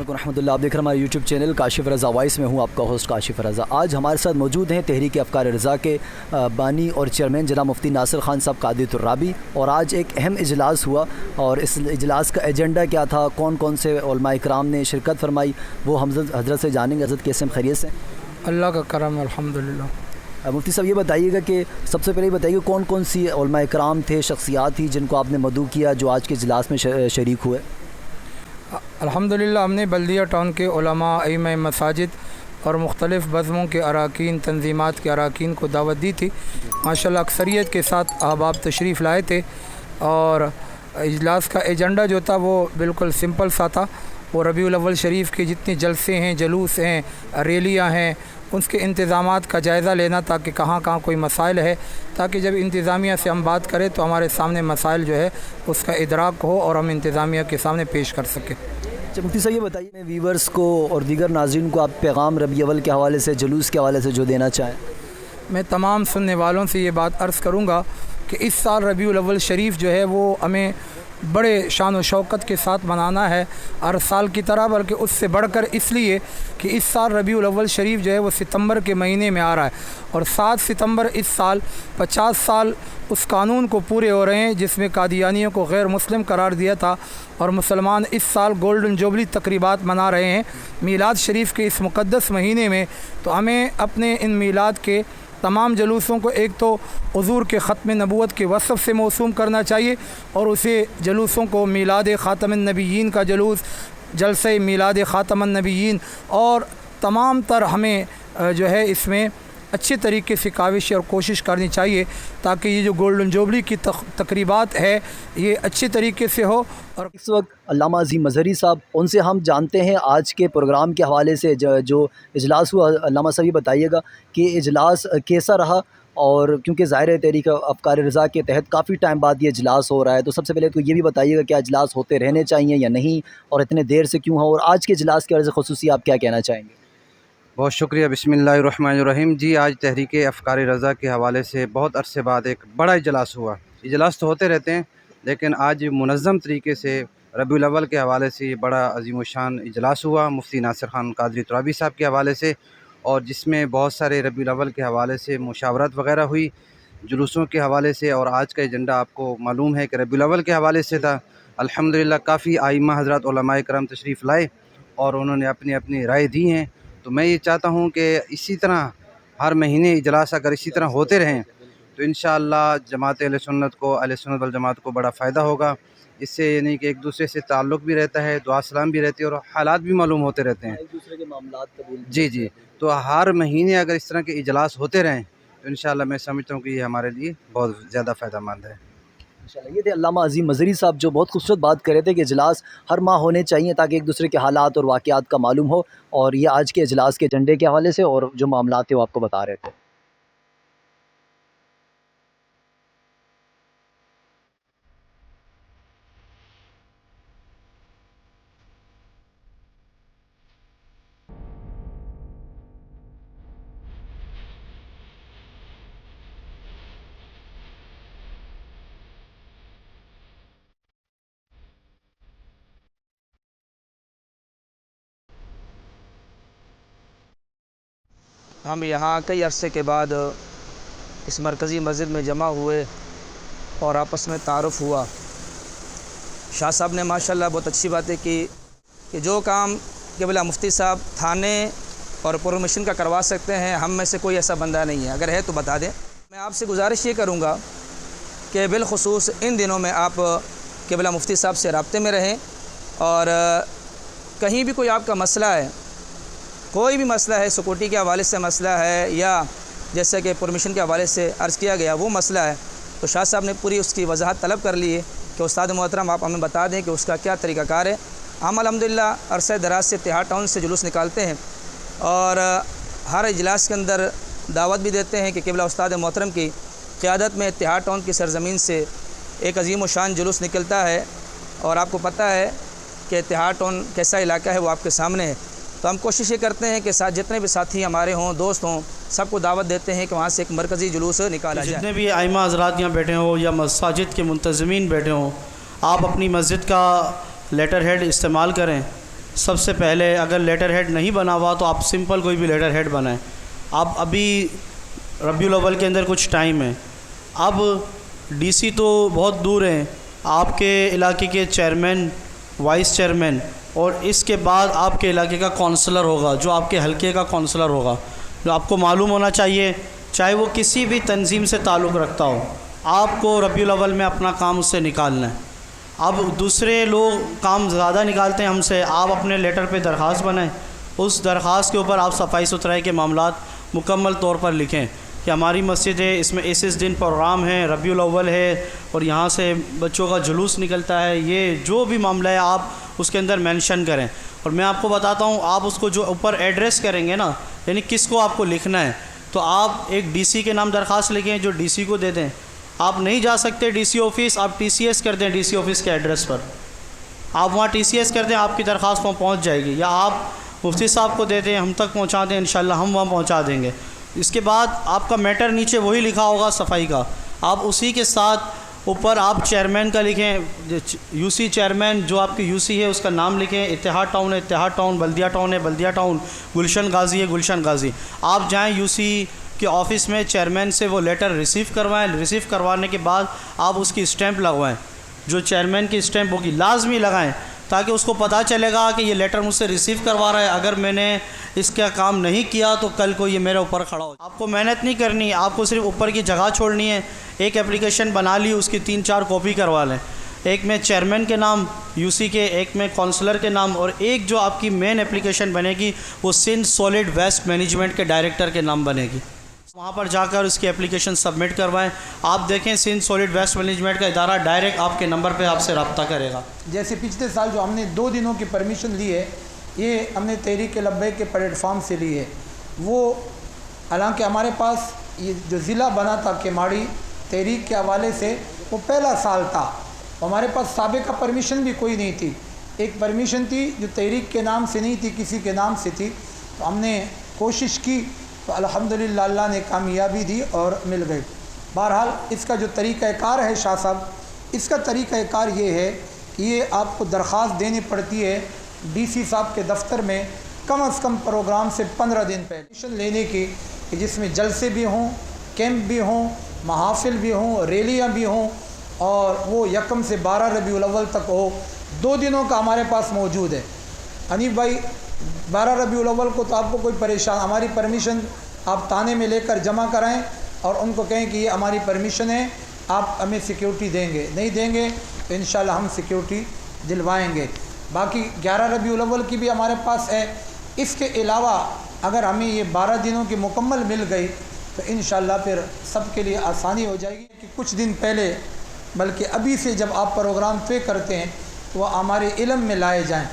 علیکم ورحمۃ اللہ. آپ دیکھ رہے ہیں ہمارے یوٹیوب چینل کاشف رضا وائس میں ہوں آپ کا ہوسٹ کاشف رضا. آج ہمارے ساتھ موجود ہیں تحریک افکار رضا کے بانی اور چیئرمین جناب مفتی ناصر خان صاحب قادری ترابی. اور آج ایک اہم اجلاس ہوا اور اس اجلاس کا ایجنڈا کیا تھا, کون کون سے علماء کرام نے شرکت فرمائی, وہ ہم حضرت سے جانیں گے. حضرت کیسے ہیں, خیریت سے؟ اللہ کا کرم الحمدللہ. مفتی صاحب یہ بتائیے گا کہ سب سے پہلے یہ بتائیے کون کون سی علماء کرام تھے, شخصیات تھی جن کو آپ نے مدعو کیا جو آج کے اجلاس میں شریک ہوئے؟ الحمدللہ ہم نے بلدیہ ٹاؤن کے علماء, ائمہ مساجد اور مختلف بزموں کے اراکین, تنظیمات کے اراکین کو دعوت دی تھی. ماشاءاللہ اکثریت کے ساتھ احباب تشریف لائے تھے اور اجلاس کا ایجنڈا جو تھا وہ بالکل سمپل سا تھا. وہ ربیع الاول شریف کے جتنے جلسے ہیں, جلوس ہیں, ریلیاں ہیں, اس کے انتظامات کا جائزہ لینا تھا کہ کہاں کہاں کوئی مسائل ہے, تاکہ جب انتظامیہ سے ہم بات کریں تو ہمارے سامنے مسائل جو ہے اس کا ادراک ہو اور ہم انتظامیہ کے سامنے پیش کر سکیں. مفتی صاحب یہ بتائیے میں ویورز کو اور دیگر ناظرین کو آپ پیغام ربیع اول کے حوالے سے, جلوس کے حوالے سے جو دینا چاہیں. میں تمام سننے والوں سے یہ بات عرض کروں گا کہ اس سال ربیع الاول شریف جو ہے وہ ہمیں بڑے شان و شوکت کے ساتھ منانا ہے, ہر سال کی طرح, بلکہ اس سے بڑھ کر اس لیے کہ اس سال ربیع الاول شریف جو ہے وہ ستمبر کے مہینے میں آ رہا ہے اور 7 ستمبر اس سال 50 سال اس قانون کو پورے ہو رہے ہیں جس میں قادیانیوں کو غیر مسلم قرار دیا تھا, اور مسلمان اس سال گولڈن جوبلی تقریبات منا رہے ہیں میلاد شریف کے اس مقدس مہینے میں. تو ہمیں اپنے ان میلاد کے تمام جلوسوں کو ایک تو حضور کے ختم نبوت کے وصف سے موسوم کرنا چاہیے, اور اسے جلوسوں کو میلاد خاتم النبیین کا جلوس, جلسہ میلاد خاتم النبیین, اور تمام تر ہمیں جو ہے اس میں اچھے طریقے سے کاوش اور کوشش کرنی چاہیے تاکہ یہ جو گولڈن جوبلی کی تقریبات ہے یہ اچھے طریقے سے ہو. اور اس وقت علامہ عظیم مظہری صاحب, ان سے ہم جانتے ہیں آج کے پروگرام کے حوالے سے جو اجلاس ہوا. علامہ صاحب یہ بتائیے گا کہ اجلاس کیسا رہا, اور کیونکہ ظاہر ہے تحریک افکار رضا کے تحت کافی ٹائم بعد یہ اجلاس ہو رہا ہے, تو سب سے پہلے تو یہ بھی بتائیے گا کیا اجلاس ہوتے رہنے چاہیے یا نہیں, اور اتنے دیر سے کیوں ہو, اور آج کے اجلاس کے حوالے سے خصوصی آپ کیا کہنا چاہیں گے؟ بہت شکریہ. بسم اللہ الرحمن الرحیم. جی آج تحریک افکار رضا کے حوالے سے بہت عرصے بعد ایک بڑا اجلاس ہوا. اجلاس تو ہوتے رہتے ہیں لیکن آج منظم طریقے سے ربیع الاول کے حوالے سے یہ بڑا عظیم الشان اجلاس ہوا مفتی ناصر خان قادری ترابی صاحب کے حوالے سے, اور جس میں بہت سارے ربیع الاول کے حوالے سے مشاورت وغیرہ ہوئی, جلوسوں کے حوالے سے. اور آج کا ایجنڈا آپ کو معلوم ہے کہ ربیع الاول کے حوالے سے تھا. الحمدللہ کافی ائمہ حضرات علماء کرام تشریف لائے اور انہوں نے اپنی اپنی رائے دی ہیں. تو میں یہ چاہتا ہوں کہ اسی طرح ہر مہینے اجلاس اگر اسی طرح ہوتے رہیں تو انشاءاللہ جماعت اہل سنت کو, اہل سنت والجماعت کو بڑا فائدہ ہوگا. اس سے یعنی کہ ایک دوسرے سے تعلق بھی رہتا ہے, دعا سلام بھی رہتی ہے, اور حالات بھی معلوم ہوتے رہتے ہیں, ایک دوسرے کے معاملات قبول. جی. تو ہر مہینے اگر اس طرح کے اجلاس ہوتے رہیں تو انشاءاللہ میں سمجھتا ہوں کہ یہ ہمارے لیے بہت زیادہ فائدہ مند ہے. یہ تھے علامہ عظیم مظہری صاحب جو بہت خوبصورت بات کر رہے تھے کہ اجلاس ہر ماہ ہونے چاہیے تاکہ ایک دوسرے کے حالات اور واقعات کا معلوم ہو, اور یہ آج کے اجلاس کے ایجنڈے کے حوالے سے اور جو معاملات تھے وہ آپ کو بتا رہے تھے. ہم یہاں کئی عرصے کے بعد اس مرکزی مسجد میں جمع ہوئے اور آپس میں تعارف ہوا. شاہ صاحب نے ماشاءاللہ بہت اچھی باتیں کی کہ جو کام قبلہ مفتی صاحب تھانے اور پرمیشن کا کروا سکتے ہیں, ہم میں سے کوئی ایسا بندہ نہیں ہے, اگر ہے تو بتا دیں. میں آپ سے گزارش یہ کروں گا کہ بالخصوص ان دنوں میں آپ قبلہ مفتی صاحب سے رابطے میں رہیں, اور کہیں بھی کوئی آپ کا مسئلہ ہے, کوئی بھی مسئلہ ہے, سیکورٹی کے حوالے سے مسئلہ ہے یا جیسے کہ پرمیشن کے حوالے سے عرض کیا گیا وہ مسئلہ ہے, تو شاہ صاحب نے پوری اس کی وضاحت طلب کر لی ہے کہ استاد محترم آپ ہمیں بتا دیں کہ اس کا کیا طریقہ کار ہے. ہم الحمدللہ عرصہ دراز سے اتحاد ٹاؤن سے جلوس نکالتے ہیں اور ہر اجلاس کے اندر دعوت بھی دیتے ہیں کہ قبلہ استاد محترم کی قیادت میں اتحاد ٹاؤن کی سرزمین سے ایک عظیم الشان جلوس نکلتا ہے, اور آپ کو پتہ ہے کہ اتحاد ٹاؤن کیسا علاقہ ہے وہ آپ کے سامنے ہے. تو ہم کوشش یہ کرتے ہیں کہ جتنے بھی ساتھی ہمارے ہوں, دوست ہوں, سب کو دعوت دیتے ہیں کہ وہاں سے ایک مرکزی جلوس نکالا جائے. جتنے بھی ائمہ حضرات یہاں بیٹھے ہوں یا مساجد کے منتظمین بیٹھے ہوں, آپ اپنی مسجد کا لیٹر ہیڈ استعمال کریں سب سے پہلے اگر لیٹر ہیڈ نہیں بنا ہوا تو آپ سمپل کوئی بھی لیٹر ہیڈ بنائیں. اب ابھی ربیع الاول کے اندر کچھ ٹائم ہے. اب ڈی سی تو بہت دور ہیں، آپ کے علاقے کے چیئرمین، وائس چیئرمین اور اس کے بعد آپ کے علاقے کا کونسلر ہوگا، جو آپ کے حلقے کا کونسلر ہوگا، جو آپ کو معلوم ہونا چاہیے، چاہے وہ کسی بھی تنظیم سے تعلق رکھتا ہو. آپ کو ربیع الاول میں اپنا کام اس سے نکالنا ہے. اب دوسرے لوگ کام زیادہ نکالتے ہیں ہم سے، آپ اپنے لیٹر پہ درخواست بنائیں. اس درخواست کے اوپر آپ صفائی ستھرائی کے معاملات مکمل طور پر لکھیں کہ ہماری مسجد ہے، اس میں اس دن پروگرام ہے، ربیع الاول ہے اور یہاں سے بچوں کا جلوس نکلتا ہے. یہ جو بھی معاملہ ہے آپ اس کے اندر مینشن کریں. اور میں آپ کو بتاتا ہوں، آپ اس کو جو اوپر ایڈریس کریں گے نا، یعنی کس کو آپ کو لکھنا ہے، تو آپ ایک ڈی سی کے نام درخواست لکھیں جو ڈی سی کو دے دیں. آپ نہیں جا سکتے ڈی سی آفس، آپ ٹی سی ایس کر دیں ڈی سی آفس کے ایڈریس پر. آپ وہاں ٹی سی ایس کر دیں، آپ کی درخواست وہاں پہنچ جائے گی. یا آپ مفتی صاحب کو دے دیں، ہم تک پہنچا دیں، انشاءاللہ ہم وہاں پہنچا دیں گے. اس کے بعد آپ کا میٹر نیچے وہی لکھا ہوگا صفائی کا، آپ اسی کے ساتھ اوپر آپ چیئرمین کا لکھیں، یو سی چیئرمین جو آپ کی یو سی ہے اس کا نام لکھیں. اتحاد ٹاؤن ہے اتحاد ٹاؤن، بلدیہ ٹاؤن ہے بلدیہ ٹاؤن، گلشن غازی ہے گلشن غازی. آپ جائیں یو سی کے آفس میں، چیئرمین سے وہ لیٹر ریسیو کروائیں. ریسیو کروانے کے بعد آپ اس کی اسٹیمپ لگوائیں، جو چیئرمین کی اسٹیمپ ہوگی لازمی لگائیں، تاکہ اس کو پتہ چلے گا کہ یہ لیٹر مجھ سے ریسیو کروا رہا ہے. اگر میں نے اس کا کام نہیں کیا تو کل کو یہ میرے اوپر کھڑا ہو. آپ کو محنت نہیں کرنی، آپ کو صرف اوپر کی جگہ چھوڑنی ہے. ایک اپلیکیشن بنا لی، اس کی 3-4 کاپی کروا لیں. ایک میں چیئرمین کے نام یو سی کے، ایک میں کونسلر کے نام، اور ایک جو آپ کی مین اپلیکیشن بنے گی وہ سندھ سالڈ ویسٹ مینجمنٹ کے ڈائریکٹر کے نام بنے گی. وہاں پر جا کر اس کی اپلیکیشن سبمٹ کروائیں. آپ دیکھیں سندھ سالڈ ویسٹ مینجمنٹ کا ادارہ ڈائریکٹ آپ کے نمبر پہ آپ سے رابطہ کرے گا. جیسے پچھلے سال جو ہم نے 2 دنوں کی پرمیشن لی ہے، یہ ہم نے تحریک لبیک کے پلیٹ فارم سے لی ہے. وہ حالانکہ ہمارے پاس یہ جو ضلع بنا تھا کیماڑی تحریک کے حوالے سے، وہ پہلا سال تھا. ہمارے پاس سابقہ پرمیشن بھی کوئی نہیں تھی. ایک پرمیشن تھی جو تحریک کے نام سے نہیں تھی، کسی کے نام سے تھی. تو ہم نے کوشش کی تو الحمدللہ اللہ نے کامیابی دی اور مل گئی. بہرحال اس کا جو طریقہ کار ہے شاہ صاحب، اس کا طریقہ کار یہ ہے کہ یہ آپ کو درخواست دینی پڑتی ہے ڈی سی صاحب کے دفتر میں کم از کم پروگرام سے 15 دن پہلے پرمیشن لینے کی، کہ جس میں جلسے بھی ہوں، کیمپ بھی ہوں، محافل بھی ہوں، ریلیاں بھی ہوں، اور وہ 1 سے 12 ربیع الاول تک ہو. 2 دنوں کا ہمارے پاس موجود ہے. حنیف بھائی 12 ربیع الاول کو تو آپ کو کوئی پریشان، ہماری پرمیشن آپ تانے میں لے کر جمع کرائیں اور ان کو کہیں کہ یہ ہماری پرمیشن ہے، آپ ہمیں سیکیورٹی دیں گے. نہیں دیں گے تو انشاءاللہ ہم سیکیورٹی دلوائیں گے. باقی 11 ربیع الاول کی بھی ہمارے پاس ہے. اس کے علاوہ اگر ہمیں یہ 12 دنوں کی مکمل مل گئی تو انشاءاللہ پھر سب کے لیے آسانی ہو جائے گی. کہ کچھ دن پہلے بلکہ ابھی سے جب آپ پروگرام طے کرتے ہیں تو وہ ہمارے علم میں لائے جائیں.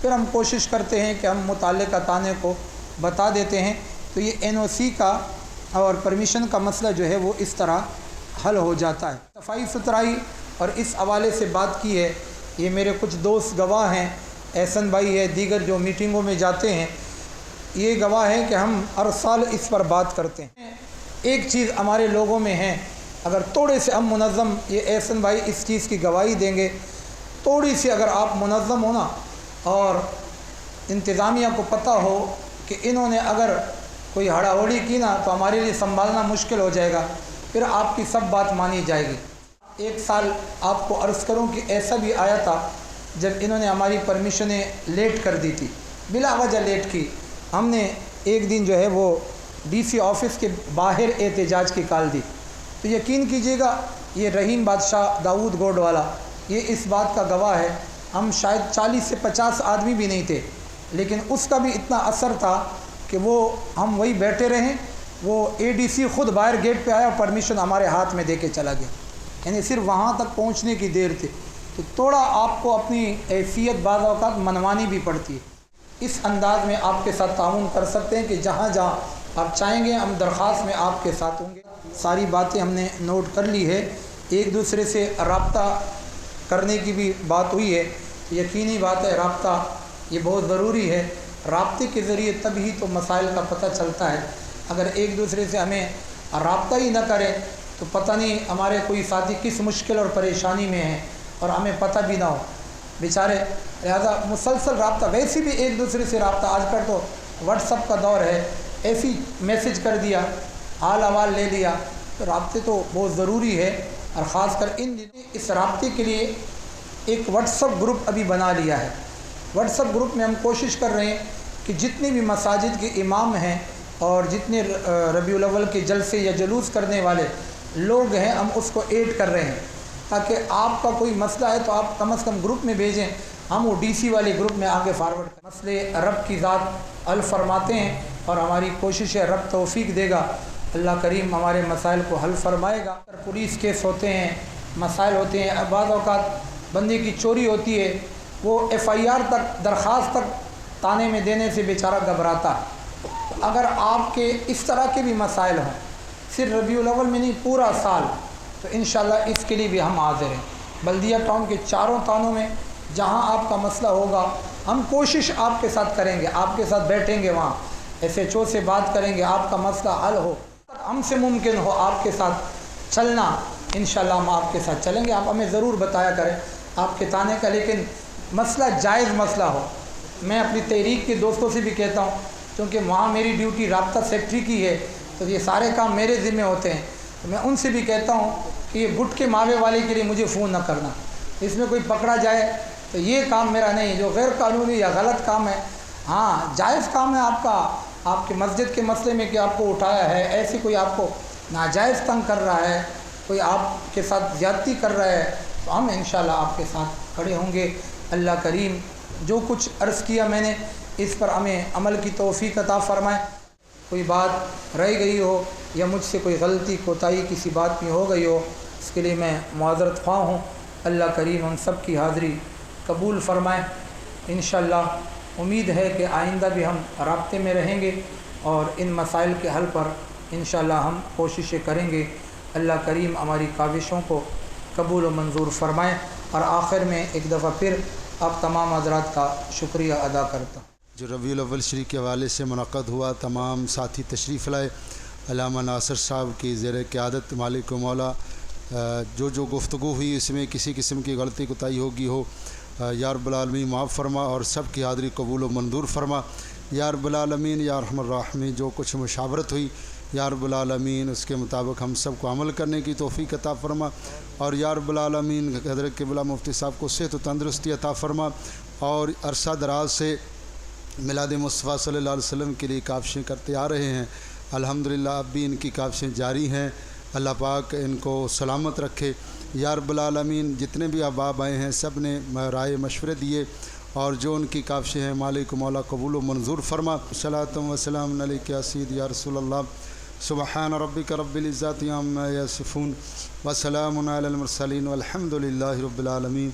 پھر ہم کوشش کرتے ہیں کہ ہم متعلقہ تانے کو بتا دیتے ہیں. تو یہ این او سی کا اور پرمیشن کا مسئلہ جو ہے وہ اس طرح حل ہو جاتا ہے. صفائی ستھرائی اور اس حوالے سے بات کی ہے. یہ میرے کچھ دوست گواہ ہیں، احسن بھائی ہے، دیگر جو میٹنگوں میں جاتے ہیں، یہ گواہ ہیں کہ ہم ہر سال اس پر بات کرتے ہیں. ایک چیز ہمارے لوگوں میں ہے، اگر تھوڑے سے ہم منظم، یہ احسن بھائی اس چیز کی گواہی دیں گے، تھوڑی سی اگر آپ منظم ہونا اور انتظامیہ کو پتہ ہو کہ انہوں نے اگر کوئی ہڑا ہوڑی کی نا تو ہمارے لیے سنبھالنا مشکل ہو جائے گا، پھر آپ کی سب بات مانی جائے گی. ایک سال آپ کو عرض کروں کہ ایسا بھی آیا تھا جب انہوں نے ہماری پرمیشنیں لیٹ کر دی تھی، بلا وجہ لیٹ کی. ہم نے ایک دن جو ہے وہ ڈی سی آفس کے باہر احتجاج کی کال دی. تو یقین کیجئے گا یہ رحیم بادشاہ داؤد گوڈ والا یہ اس بات کا گواہ ہے. ہم شاید 40 سے 50 آدمی بھی نہیں تھے، لیکن اس کا بھی اتنا اثر تھا کہ وہ ہم وہی بیٹھے رہیں. وہ اے ڈی سی خود باہر گیٹ پہ آیا اور پرمیشن ہمارے ہاتھ میں دے کے چلا گیا. یعنی صرف وہاں تک پہنچنے کی دیر تھی. تو تھوڑا آپ کو اپنی حیثیت بعض اوقات منوانی بھی پڑتی ہے. اس انداز میں آپ کے ساتھ تعاون کر سکتے ہیں کہ جہاں جہاں آپ چاہیں گے ہم درخواست میں آپ کے ساتھ ہوں گے. ساری باتیں ہم نے نوٹ کر لی ہے. ایک دوسرے سے رابطہ کرنے کی بھی بات ہوئی ہے. یقینی بات ہے رابطہ یہ بہت ضروری ہے. رابطے کے ذریعے تب ہی تو مسائل کا پتہ چلتا ہے. اگر ایک دوسرے سے ہمیں رابطہ ہی نہ کریں تو پتہ نہیں ہمارے کوئی ساتھی کس مشکل اور پریشانی میں ہیں اور ہمیں پتہ بھی نہ ہو. بیچارے لہذا مسلسل رابطہ، ویسے بھی ایک دوسرے سے رابطہ، آج کل تو واٹس ایپ کا دور ہے، ایسی میسج کر دیا، حال احوال لے لیا، تو رابطے تو بہت ضروری ہے، اور خاص کر اس رابطے کے لیے ایک واٹس ایپ گروپ ابھی بنا لیا ہے۔ واٹس ایپ گروپ میں ہم کوشش کر رہے ہیں کہ جتنے بھی مساجد کے امام ہیں اور جتنے ربیع الاول کے جلسے یا جلوس کرنے والے لوگ ہیں، ہم اس کو ایڈ کر رہے ہیں، تاکہ آپ کا کوئی مسئلہ ہے تو آپ کم از کم گروپ میں بھیجیں، ہم وہ ڈی سی والے گروپ میں آگے فارورڈ کریں۔ مسئلے رب کی ذات حل فرماتے ہیں، اور ہماری کوشش ہے رب توفیق دے گا، اللہ کریم ہمارے مسائل کو حل فرمائے گا۔ پولیس کیس ہوتے ہیں، مسائل ہوتے ہیں، بعض اوقات بندے کی چوری ہوتی ہے، وہ FIR تک، درخواست تک تانے میں دینے سے بیچارہ گھبراتا ہے۔ اگر آپ کے اس طرح کے بھی مسائل ہوں، صرف ربیع الاول میں نہیں، پورا سال، تو انشاءاللہ اس کے لیے بھی ہم حاضر ہیں۔ بلدیہ ٹاؤن کے چاروں تھانوں میں جہاں آپ کا مسئلہ ہوگا، ہم کوشش آپ کے ساتھ کریں گے، آپ کے ساتھ بیٹھیں گے، وہاں SHO سے بات کریں گے، آپ کا مسئلہ حل ہو، ہم سے ممکن ہو آپ کے ساتھ چلنا، انشاءاللہ ہم آپ کے ساتھ چلیں گے۔ آپ ہمیں ضرور بتایا کریں آپ کے تانے کا، لیکن مسئلہ جائز مسئلہ ہو۔ میں اپنی تحریک کے دوستوں سے بھی کہتا ہوں، کیونکہ وہاں میری ڈیوٹی رابطہ سیکٹری کی ہے، تو یہ سارے کام میرے ذمہ ہوتے ہیں، تو میں ان سے بھی کہتا ہوں کہ یہ گٹ کے ماوے والے کے لیے مجھے فون نہ کرنا، اس میں کوئی پکڑا جائے تو یہ کام میرا نہیں ہے، جو غیر قانونی یا غلط کام ہے۔ ہاں جائز کام ہے آپ کا، آپ کے مسجد کے مسئلے میں کہ آپ کو اٹھایا ہے، ایسی کوئی آپ کو ناجائز تنگ کر رہا ہے، کوئی آپ کے ساتھ زیادتی کر رہا ہے، تو ہم انشاءاللہ آپ کے ساتھ کھڑے ہوں گے۔ اللہ کریم جو کچھ عرض کیا میں نے، اس پر ہمیں عمل کی توفیق عطا فرمائے۔ کوئی بات رہ گئی ہو یا مجھ سے کوئی غلطی کوتاہی کسی بات میں ہو گئی ہو، اس کے لیے میں معذرت خواہ ہوں۔ اللہ کریم ہم سب کی حاضری قبول فرمائے۔ انشاءاللہ امید ہے کہ آئندہ بھی ہم رابطے میں رہیں گے، اور ان مسائل کے حل پر انشاءاللہ ہم کوششیں کریں گے۔ اللہ کریم ہماری کاوشوں کو قبول و منظور فرمائے۔ اور آخر میں ایک دفعہ پھر آپ تمام حضرات کا شکریہ ادا کرتا ہوں۔ جو ربیع الاول شریف کے حوالے سے منعقد ہوا، تمام ساتھی تشریف لائے، علامہ ناصر صاحب کی زیر قیادت، مالک و مولا جو گفتگو ہوئی اس میں کسی قسم کی غلطی کوتاہی ہوگی ہو، یا رب العالمین معاف فرما، اور سب کی حاضری قبول و منظور فرما۔ یا رب العالمین، یا ارحم الراحمین، جو کچھ مشاورت ہوئی یا رب العالمین اس کے مطابق ہم سب کو عمل کرنے کی توفیق عطا فرما، اور یا رب العالمین حضرت قبلہ مفتی صاحب کو صحت و تندرستی عطا فرما، اور عرصہ دراز سے میلاد مصطفیٰ صلی اللہ علیہ وسلم کے لیے کاوشیں کرتے آ رہے ہیں، الحمدللہ اب بھی ان کی کاوشیں جاری ہیں، اللہ پاک ان کو سلامت رکھے۔ یا رب العالمین جتنے بھی احباب آئے ہیں سب نے رائے مشورے دیے، اور جو ان کی کاوشیں ہیں مالک و مولا قبول و منظور فرما۔ صلاۃ و سلام علیک یا سید یا رسول اللہ، سبحان ربک رب العزت عما یصفون، وسلام علی المرسلین، والحمد للہ رب العالمین۔